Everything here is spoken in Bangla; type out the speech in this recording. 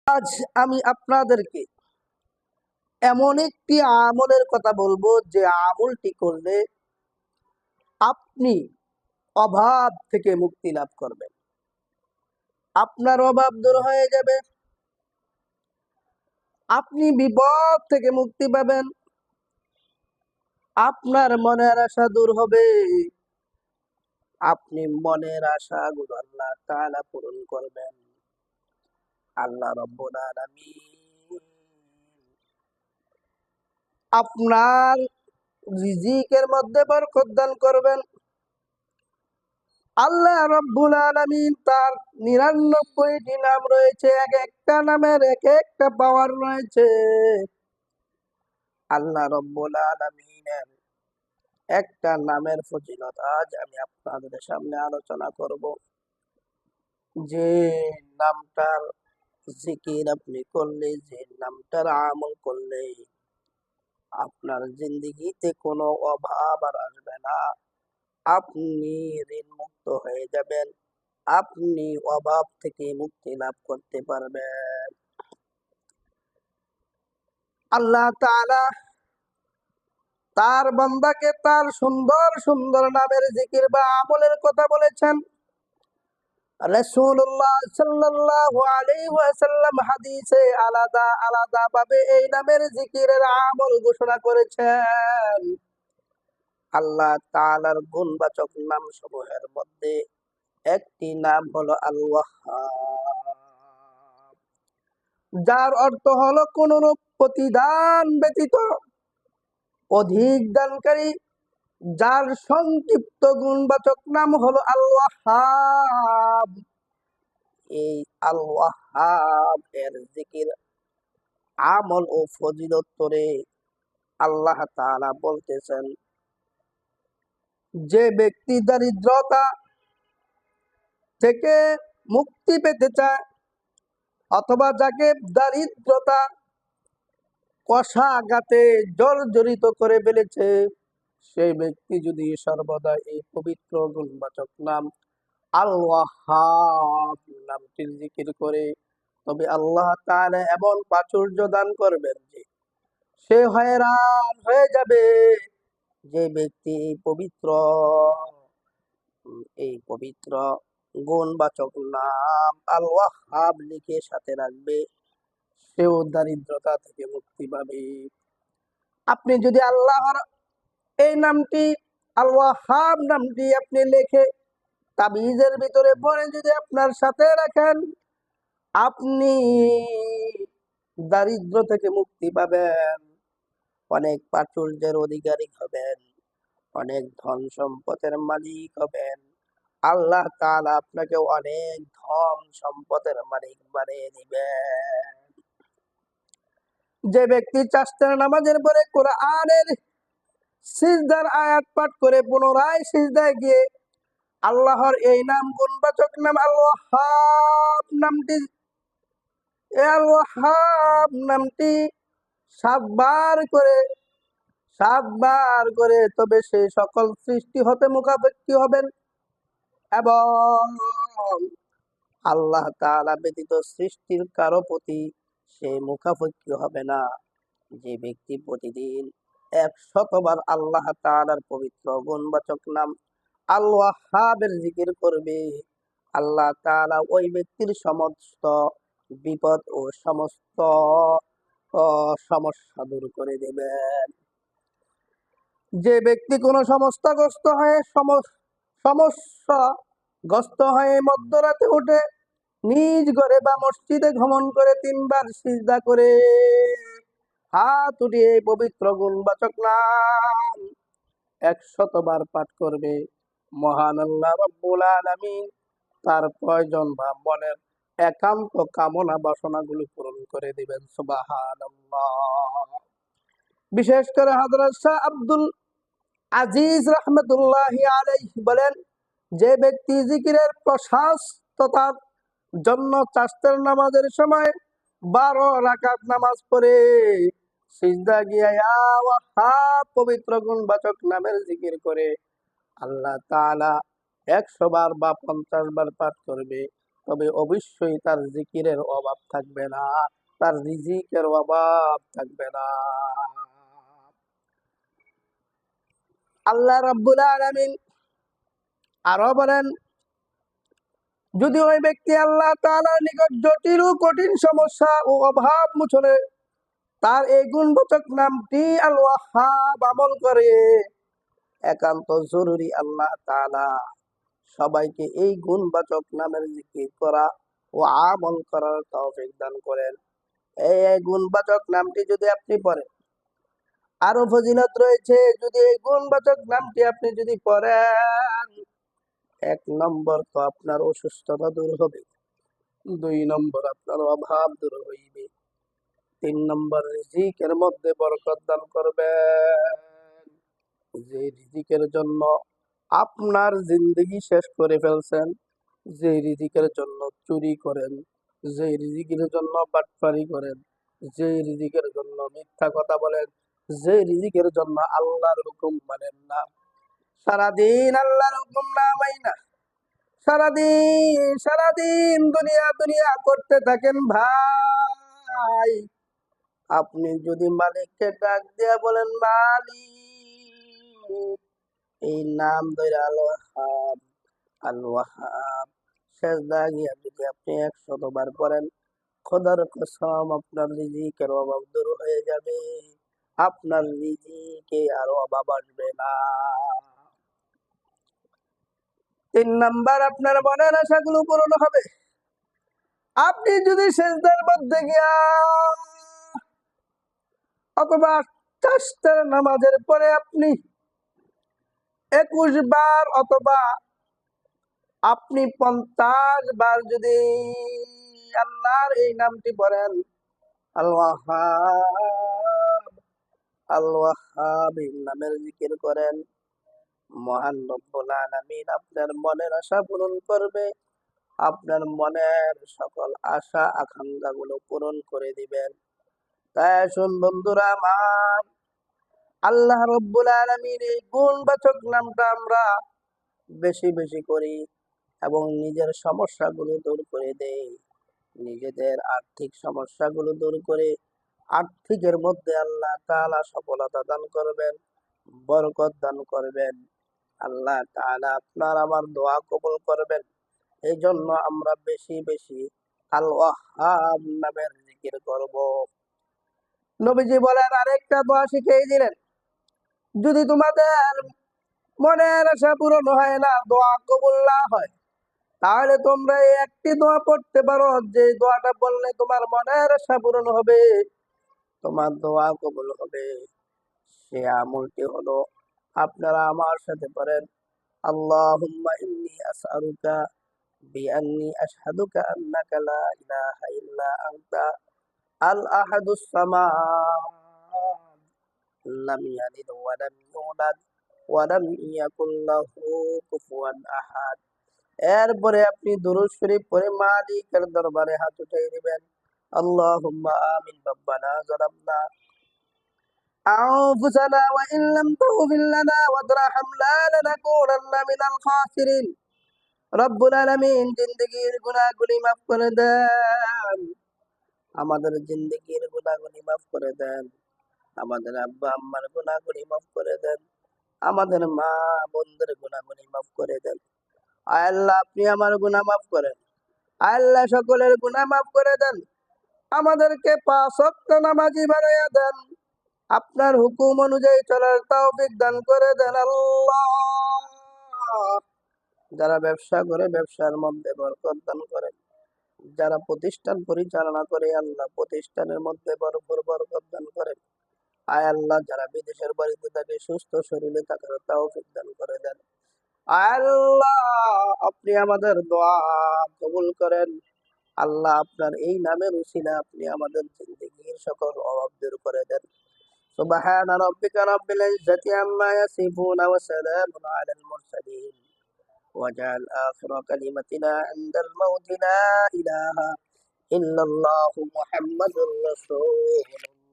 আজ আমি আপনাদেরকে এমন একটি আমলের কথা বলবো যে আমলটি করলে আপনি অভাব থেকে মুক্তি লাভ করবেন। আপনার অভাব দূর হয়ে যাবে, আপনি বিপদ থেকে মুক্তি পাবেন, আপনার মনের আশা দূর হবে, আপনি মনের আশাগুলো আল্লাহ তাআলা পূরণ করবেন। আল্লাহ রাব্বুল আলামিন আপনার রিজিকের মধ্যে বরকত দান করবেন। আল্লাহ রাব্বুল আলামিন তার ৯৯টি নাম রয়েছে, এক একটা নামের এক একটা পাওয়ার রয়েছে। আল্লাহ রাব্বুল আলামিনের একটা নামের ফজিলত আজ আমি আপনাদের সামনে আলোচনা করব। যে নামটার জিকির আপনি করলে, যে নামটার আমল করলে আপনার জিন্দেগিতে কোনো অভাব আর আসবে না, আপনি ঋণ মুক্ত হয়ে যাবেন, আপনি অভাব থেকে মুক্তি লাভ করতে পারবেন। আল্লাহ তাআলা তার বান্দাকে তার সুন্দর সুন্দর নামের জিকির বা আমলের কথা বলেছেন। রাসূলুল্লাহ সাল্লাল্লাহু আলাইহি ওয়াসাল্লাম হাদিসে আলাদা আলাদা ভাবে এই নামের জিকিরের আমল ঘোষণা করেছেন। আল্লাহ তাআলার গুণবাচক নাম সমূহের মধ্যে একটি নাম হলো আল ওয়াহ্হাব, যার অর্থ হলো কোনরূপ প্রতিদান ব্যতীত অধিক দানকারী, যার সংক্ষিপ্ত গুণবাচক নাম হলো আল ওয়াহ্হাব। এই আল ওয়াহ্হাব এর জিকির আমল ও ফজিলত করে আল্লাহ তাআলা বলতেছেন, যে ব্যক্তি দারিদ্রতা থেকে মুক্তি পেতে চায় অথবা যাকে দারিদ্রতা কষাঘাতে জর্জরিত করে ফেলেছে, সেই ব্যক্তি যদি সর্বদা এই পবিত্র গুণবাচক নাম আল ওয়াহ্হাব নামটির জিকির করে, তবে আল্লাহ তাআলা এমন প্রাচুর্য দান করবেন যে সে হয়রান হয়ে যাবে। যে ব্যক্তি এই পবিত্র গুণবাচক নাম আল ওয়াহ্হাব লিখে সাথে রাখবে, সেও দারিদ্রতা থেকে মুক্তি পাবে। আপনি যদি আল্লাহর এই নামটি আল ওয়াহ্হাব নামটি আপনি লিখে তাবিজের ভিতরে পরে যদি আপনার সাথে রাখেন, আপনি দারিদ্র থেকে মুক্তি পাবেন, অনেক প্রাচুর্যের অধিকারী হবেন, অনেক ধন সম্পদের মালিক হবেন। আল্লাহ তাআলা আপনাকে অনেক ধন সম্পদের মালিক বানিয়ে দিবেন। যে ব্যক্তি চারটা নামাজের পরে কোরআনের সিজদার আয়াত পাঠ করে পুনরায় সিজদায় গিয়ে আল্লাহর এই নাম গুণবাচক নাম আল ওয়াহ্হাব নামটি সাতবার করে তবে সে সকল সৃষ্টি হতে মুখাপেক্ষী হবেন এবং আল্লাহ তাআলা ব্যতীত সৃষ্টির কারো প্রতি সে মুখাপেক্ষী হবে না। যে ব্যক্তি প্রতিদিন ১০০বার আল্লাহ তাআলার পবিত্র গুণবাচক নাম আল ওয়াহ্হাবের জিকির করবে, আল্লাহ তাআলা ওই ব্যক্তির সমস্ত বিপদ ও সমস্ত সমস্যা দূর করে দেবেন। যে ব্যক্তি কোনো সমস্যাগ্রস্ত হয়ে মধ্যরাতে উঠে নিজ ঘরে বা মসজিদে ভ্রমণ করে ৩বার সিজদা করে হাত উঠিয়ে পবিত্র গুণবাচক নাম ১০০বার পাঠ করবে, মহান আল্লাহ রাব্বুল আলামিন তার প্রয়োজন বা মনের একান্ত কামনা বাসনাগুলো পূরণ করে দিবেন। সুবহানাল্লাহ। বিশেষ করে হযরত শাহ আব্দুল আজিজ রাহমাতুল্লাহি আলাইহি বলেন, যে ব্যক্তি জিকিরের প্রশস্ততার জন্য চারটার নামাজের সময় ১২ রাকাত নামাজ পড়ে সিজদা গিয়া ইয়া ওয়াহ্হাব পবিত্র গুণবাচক নামের জিকির করে, আল্লাহ তাআলা ১০০ বার বা ৫০ বার পাঠ করবে, তবে অবশ্যই তার জিকিরের অভাব থাকবে না, তার রিজিকের অভাব থাকবে না। আল্লাহ রাব্বুল আলামিন আরো বলেন, যদি ওই ব্যক্তি আল্লাহ তাআলার নিকট জটিল ও কঠিন সমস্যা ও অভাব মোচনে তার এই গুণবাচক নামটি আল ওয়াহ্হাব আমল করে, একান্ত জরুরি আল্লাহ তাআলা সবাইকে এই গুণবাচক নামের জিকির করা ও আমল করার তৌফিক দান করেন। এই গুণবাচক নামটি যদি আপনি পড়েন, আরো ফজিলত রয়েছে। যদি এই গুণবাচক নামটি আপনি যদি পড়েন, 1 নম্বর তো আপনার অসুস্থতা দূর হবে, 2 নম্বর আপনার অভাব দূর হইবে, 3 নম্বর রিজিকের মধ্যে বরকত দান করবেন। যে রিজিকের জন্য আপনার জিন্দগি শেষ করে ফেলছেন, যে রিজিকের জন্য চুরি করেন, যে রিজিকের জন্য বাটপারি করেন, যে রিজিকের জন্য মিথ্যা কথা বলেন, যে রিজিকের জন্য আল্লাহর হুকুম মানেন না, সারাদিন আল্লাহর হুকুম না মাইনা সারাদিন দুনিয়া দুনিয়া করতে থাকেন ভাই, আপনি যদি মালিককে ডাক দিয়ে বলেন, মালিক, এই নাম ধরে আল ওয়াহাব আল ওয়াহাব, সেজদা গিয়া যদি আপনি 100 বার পড়েন, খোদার কসম আপনার রিজিকের অভাব দূর হয়ে যাবে, আপনার রিজিকে আর অভাব আসবে না। 3 নম্বর আপনার মনের আশাগুলো পূরণ হবে। আপনি যদি সেজদার মধ্যে গিয়া অথবা 28 নামাজের পরে আপনি 21 বার অথবা আপনি 50 বার যদি আল্লাহর এই নামটি পড়েন, আল ওয়াহাব আল ওয়াহাব এই নামের জিকির করেন, মহান রব্বুল আলামিন আপনার মনের আশা পূরণ করবে, আপনার মনের সকল আশা আকাঙ্ক্ষা গুলো পূরণ করে দিবেন। তাই আসুন বন্ধুরা আমার, আল্লাহ রব্বুল আলামিন এই গুণবাচক নামটা আমরা বেশি বেশি করি এবং নিজের সমস্যাগুলো দূর করে দেই, নিজেদের আর্থিক সমস্যাগুলো দূর করে আর্থিকের মধ্যে আল্লাহ তাআলা সফলতা দান করবেন, বরকত দান করবেন। আল্লাহ তাআলা আপনার আমার দোয়া কবুল করবেন। এই জন্য আমরা বেশি বেশি আল ওয়াহ্হাব নামের জিকির করব। নবীজি বলেন, আরেকটা দোয়া শিখিয়ে দিলেন, যদি তোমাদের মনের আশা পূরণ হয় না, দোয়া কবুল না হয়, তাহলে তোমরা এই একটি দোয়া পড়তে পারো, যে দোয়াটা বললে তোমার মনের আশা পূরণ হবে, তোমার দোয়া কবুল হবে। সে আমলটি হলো, আপনারা আমার সাথে পড়েন, আল্লাহুম্মা ইন্নী আসআলুকা বিআন্নী আশহাদুকা আন্নাকা লা ইলাহা ইল্লা আনতা আল আহাদুস সামাদ লাম ইয়ালিদ ওয়া লাম ইউলাদ ওয়া লাম ইয়াকুল লাহু কুফুয়ান আহাদ। এরপরে আপনি দুরূদ শরীফ পড়ে মালিকের দরবারে হাত উঠিয়ে দিবেন, আল্লাহুম্মা আমিন, রব্বানা যালামনা আনফুসানা ওয়া ইন লাম তাগফির লানা ওয়া তারহামনা লানাকুনান্না মিনাল খাসিরিন। রব্বুল আলামিন জিন্দেগীর গুনাহগুলি মাফ করে দেন, আমাদের জিন্দেগীর গুনাহগুলি মাফ করে দেন, আমাদের আব্বা আম্মার গুনাহগুলি মাফ করে দেন, আমাদের মা বোনদের গুনাহগুলি মাফ করে দেন। আয় আল্লাহ, আপনি আমার গুনাহ মাফ করেন। আয় আল্লাহ, সকলের গুনাহ মাফ করে দেন, আমাদেরকে 5 ওয়াক্ত নামাজি বানাইয়া দেন, আপনার হুকুম অনুযায়ী চলার তৌফিক দান করে দেন। আল্লাহ, যারা ব্যবসা করে ব্যবসার মধ্যে বরকত দান করেন, যারা প্রতিষ্ঠান পরিচালনা করে আল্লাহ প্রতিষ্ঠানের মধ্যে ভরপুর বরকত দান করেন। আয় আল্লাহ, যারা বিদেশের বাড়িতে থাকে সুস্থ শরীরে থাকার তৌফিক দান করে দেন। আয় আল্লাহ, আপনি আমাদের দোয়া কবুল করেন। আল্লাহ, আপনার এই নামের উসিলা আপনি আমাদের জিন্দেগীর সকল অভাব দূর করে দেন। সুবহানা রাব্বিকা রাব্বিল ইজ্জাতি আম্মা ইয়াসিফুন ওয়া সালামুন আলাল মুরসালিন ওয়াজআল আখিরা কালিমাতিনা ইনদাল মাউতি লা ইলাহা ইল্লাল্লাহু মুহাম্মাদুর রাসূলুল্লাহ।